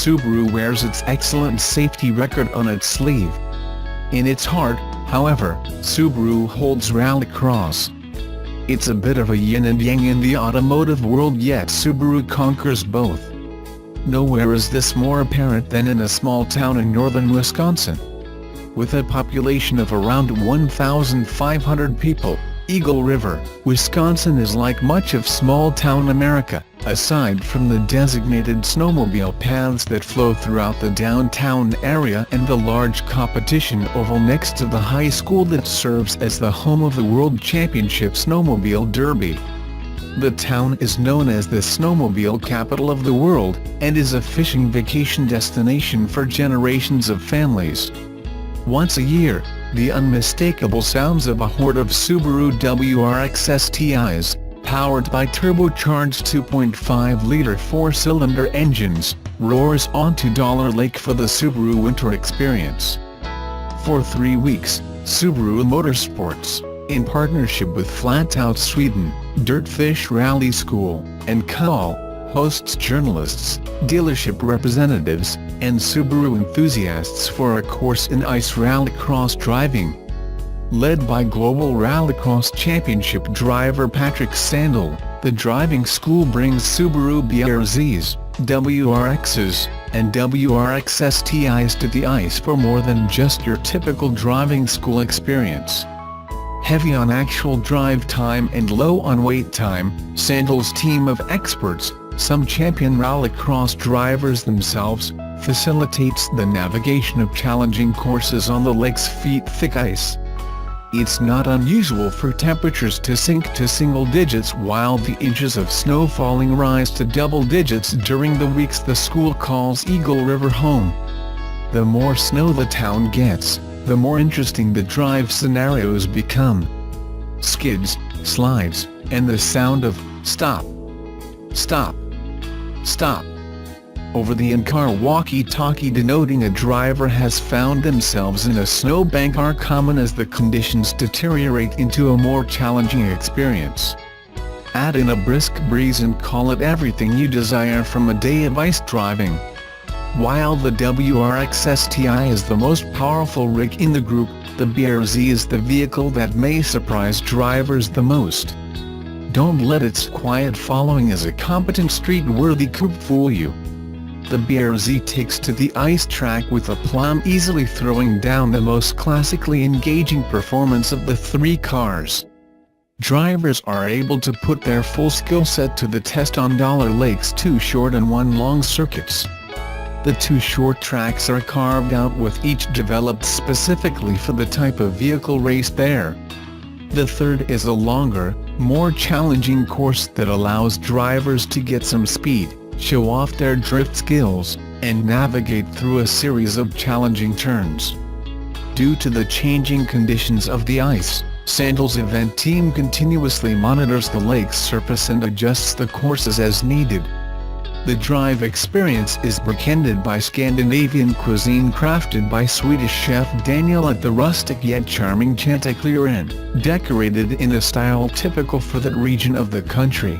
Subaru wears its excellent safety record on its sleeve. In its heart, however, Subaru holds rallycross. It's a bit of a yin and yang in the automotive world, yet Subaru conquers both. Nowhere is this more apparent than in a small town in northern Wisconsin. With a population of around 1,500 people, Eagle River, Wisconsin is like much of small-town America, aside from the designated snowmobile paths that flow throughout the downtown area and the large competition oval next to the high school that serves as the home of the World Championship Snowmobile Derby. The town is known as the snowmobile capital of the world, and is a fishing vacation destination for generations of families. Once a year, the unmistakable sounds of a horde of Subaru WRX STIs, powered by turbocharged 2.5-liter four-cylinder engines, roars onto Dollar Lake for the Subaru winter experience. For 3 weeks, Subaru Motorsports, in partnership with Flat Out Sweden, Dirtfish Rally School, and Call, hosts journalists, dealership representatives, and Subaru enthusiasts for a course in ice rallycross driving. Led by Global Rallycross Championship driver Patrik Sandell, the driving school brings Subaru BRZs, WRXs, and WRX STIs to the ice for more than just your typical driving school experience. Heavy on actual drive time and low on wait time, Sandell's team of experts, some champion rallycross drivers themselves, facilitates the navigation of challenging courses on the lake's feet-thick ice. It's not unusual for temperatures to sink to single digits while the inches of snow falling rise to double digits during the weeks the school calls Eagle River home. The more snow the town gets, the more interesting the drive scenarios become. Skids, slides, and the sound of "stop, stop, stop" over the in-car walkie-talkie denoting a driver has found themselves in a snowbank are common as the conditions deteriorate into a more challenging experience. Add in a brisk breeze and call it everything you desire from a day of ice driving. While the WRX STI is the most powerful rig in the group, the BRZ is the vehicle that may surprise drivers the most. Don't let its quiet following as a competent street-worthy coupe fool you. The BRZ takes to the ice track with aplomb, easily throwing down the most classically engaging performance of the three cars. Drivers are able to put their full skill set to the test on Dollar Lake's 2 short and 1 long circuits. The 2 short tracks are carved out with each developed specifically for the type of vehicle raced there. The third is a longer, more challenging course that allows drivers to get some speed, show off their drift skills, and navigate through a series of challenging turns. Due to the changing conditions of the ice, Sandell's event team continuously monitors the lake's surface and adjusts the courses as needed. The drive experience is bookended by Scandinavian cuisine crafted by Swedish chef Daniel at the rustic yet charming Chanticleer Inn, decorated in a style typical for that region of the country.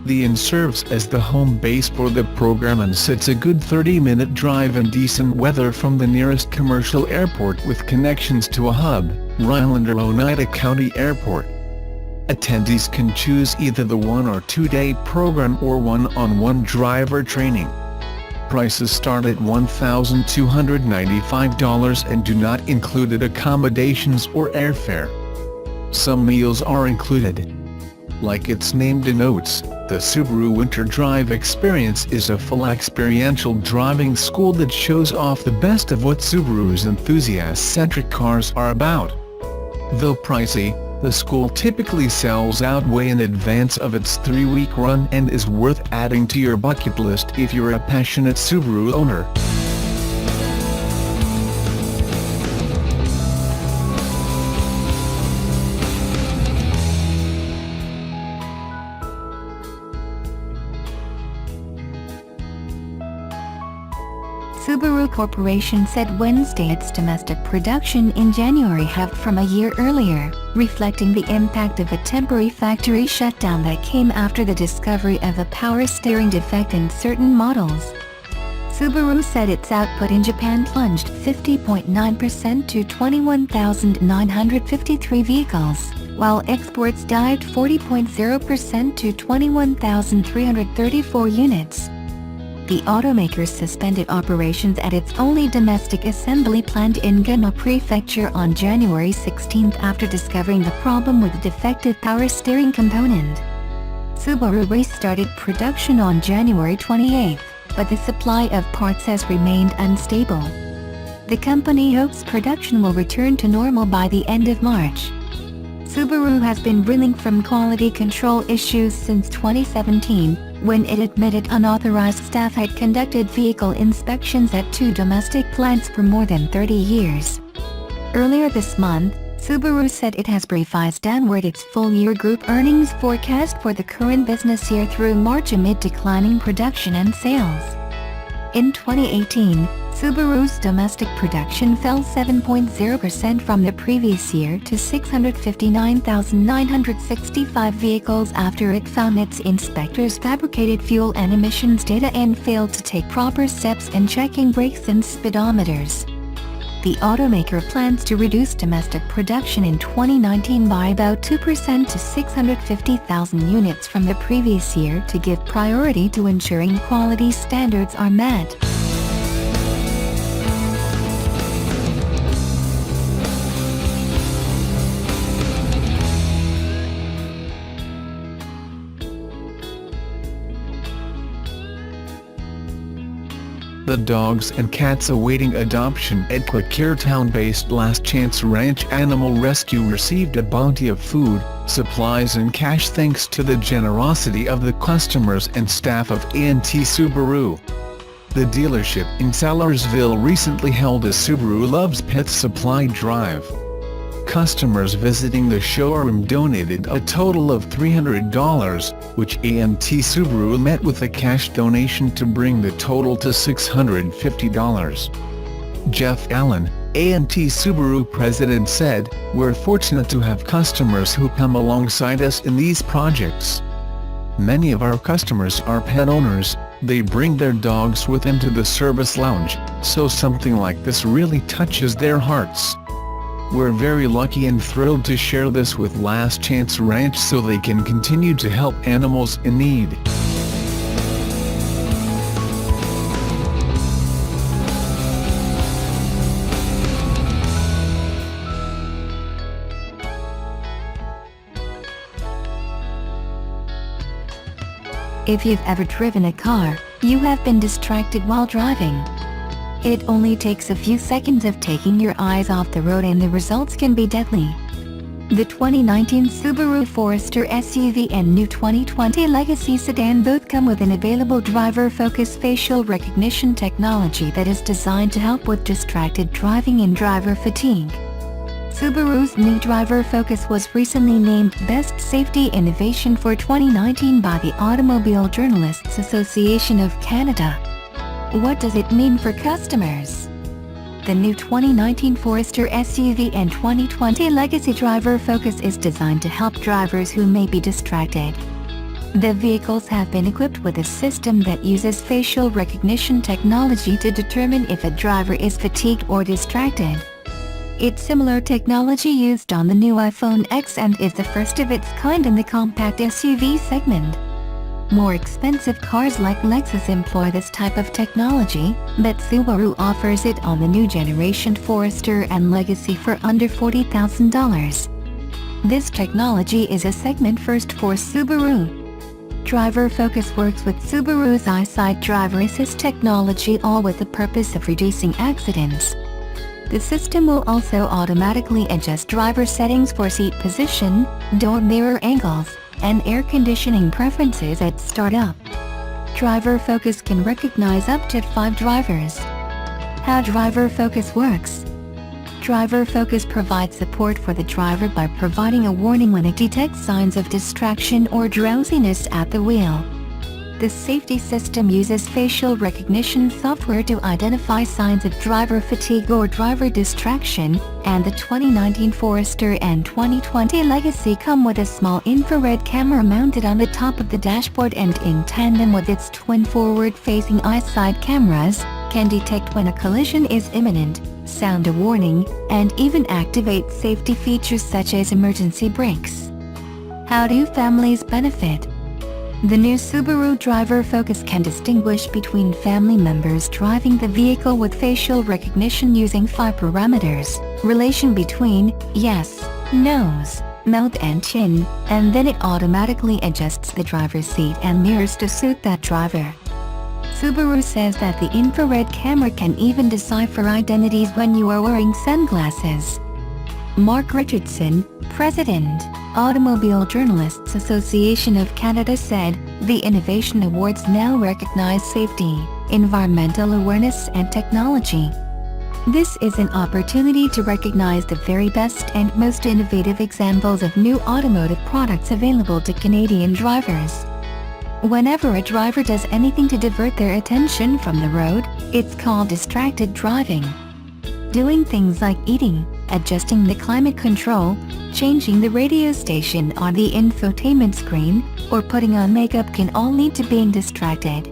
The inn serves as the home base for the program and sits a good 30-minute drive in decent weather from the nearest commercial airport with connections to a hub, Rhinelander Oneida County Airport. Attendees can choose either the 1 or 2 day program or one-on-one driver training. Prices start at $1,295 and do not include accommodations or airfare. Some meals are included. Like its name denotes, the Subaru Winter Drive Experience is a full experiential driving school that shows off the best of what Subaru's enthusiast-centric cars are about. Though pricey, the school typically sells out way in advance of its 3-week run and is worth adding to your bucket list if you're a passionate Subaru owner. Subaru Corporation said Wednesday its domestic production in January halved from a year earlier, reflecting the impact of a temporary factory shutdown that came after the discovery of a power steering defect in certain models. Subaru said its output in Japan plunged 50.9% to 21,953 vehicles, while exports dived 40.0% to 21,334 units. The automaker suspended operations at its only domestic assembly plant in Gunma Prefecture on January 16 after discovering the problem with a defective power steering component. Subaru restarted production on January 28, but the supply of parts has remained unstable. The company hopes production will return to normal by the end of March. Subaru has been reeling from quality control issues since 2017, when it admitted unauthorized staff had conducted vehicle inspections at 2 domestic plants for more than 30 years. Earlier this month, Subaru said it has revised downward its full-year group earnings forecast for the current business year through March amid declining production and sales. In 2018, Subaru's domestic production fell 7.0% from the previous year to 659,965 vehicles after it found its inspectors fabricated fuel and emissions data and failed to take proper steps in checking brakes and speedometers. The automaker plans to reduce domestic production in 2019 by about 2% to 650,000 units from the previous year to give priority to ensuring quality standards are met. The dogs and cats awaiting adoption at Quakertown-based Last Chance Ranch Animal Rescue received a bounty of food, supplies and cash thanks to the generosity of the customers and staff of A&T Subaru. The dealership in Sellersville recently held a Subaru Loves Pets supply drive. Customers visiting the showroom donated a total of $300, which A&T Subaru met with a cash donation to bring the total to $650. Jeff Allen, A&T Subaru president said, "We're fortunate to have customers who come alongside us in these projects. Many of our customers are pet owners, they bring their dogs with them to the service lounge, so something like this really touches their hearts. We're very lucky and thrilled to share this with Last Chance Ranch so they can continue to help animals in need." If you've ever driven a car, you have been distracted while driving. It only takes a few seconds of taking your eyes off the road and the results can be deadly. The 2019 Subaru Forester SUV and new 2020 Legacy sedan both come with an available driver-focused facial recognition technology that is designed to help with distracted driving and driver fatigue. Subaru's new driver focus was recently named Best Safety Innovation for 2019 by the Automobile Journalists Association of Canada. What does it mean for customers? The new 2019 Forester SUV and 2020 Legacy driver focus is designed to help drivers who may be distracted. The vehicles have been equipped with a system that uses facial recognition technology to determine if a driver is fatigued or distracted. It's similar technology used on the new iPhone X and is the first of its kind in the compact SUV segment. More expensive cars like Lexus employ this type of technology, but Subaru offers it on the new generation Forester and Legacy for under $40,000. This technology is a segment first for Subaru. Driver Focus works with Subaru's EyeSight driver assist technology, all with the purpose of reducing accidents. The system will also automatically adjust driver settings for seat position, door mirror angles, and air conditioning preferences at startup. Driver Focus can recognize up to 5 drivers. How Driver Focus works. Driver Focus provides support for the driver by providing a warning when it detects signs of distraction or drowsiness at the wheel. The safety system uses facial recognition software to identify signs of driver fatigue or driver distraction, and the 2019 Forester and 2020 Legacy come with a small infrared camera mounted on the top of the dashboard and in tandem with its twin forward-facing eyesight cameras, can detect when a collision is imminent, sound a warning, and even activate safety features such as emergency brakes. How do families benefit? The new Subaru Driver Focus can distinguish between family members driving the vehicle with facial recognition using 5 parameters: relation between yes, nose, mouth and chin, and then it automatically adjusts the driver's seat and mirrors to suit that driver. Subaru says that the infrared camera can even decipher identities when you are wearing sunglasses. Mark Richardson, President, Automobile Journalists Association of Canada said, "The Innovation Awards now recognize safety, environmental awareness and technology. This is an opportunity to recognize the very best and most innovative examples of new automotive products available to Canadian drivers." Whenever a driver does anything to divert their attention from the road, it's called distracted driving. Doing things like eating, adjusting the climate control, changing the radio station on the infotainment screen, or putting on makeup can all lead to being distracted.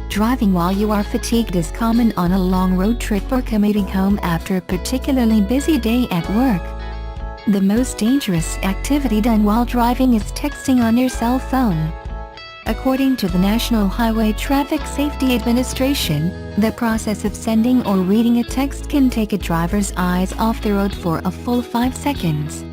Driving while you are fatigued is common on a long road trip or commuting home after a particularly busy day at work. The most dangerous activity done while driving is texting on your cell phone. According to the National Highway Traffic Safety Administration, the process of sending or reading a text can take a driver's eyes off the road for a full 5 seconds.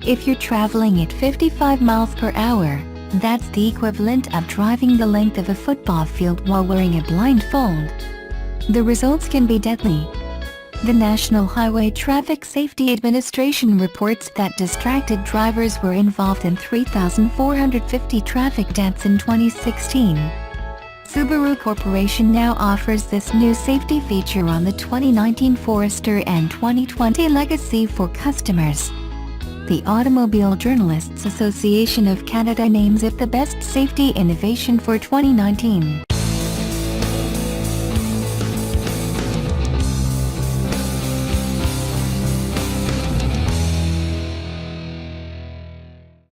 If you're traveling at 55 miles per hour, that's the equivalent of driving the length of a football field while wearing a blindfold. The results can be deadly. The National Highway Traffic Safety Administration reports that distracted drivers were involved in 3,450 traffic deaths in 2016. Subaru Corporation now offers this new safety feature on the 2019 Forester and 2020 Legacy for customers. The Automobile Journalists Association of Canada names it the best safety innovation for 2019.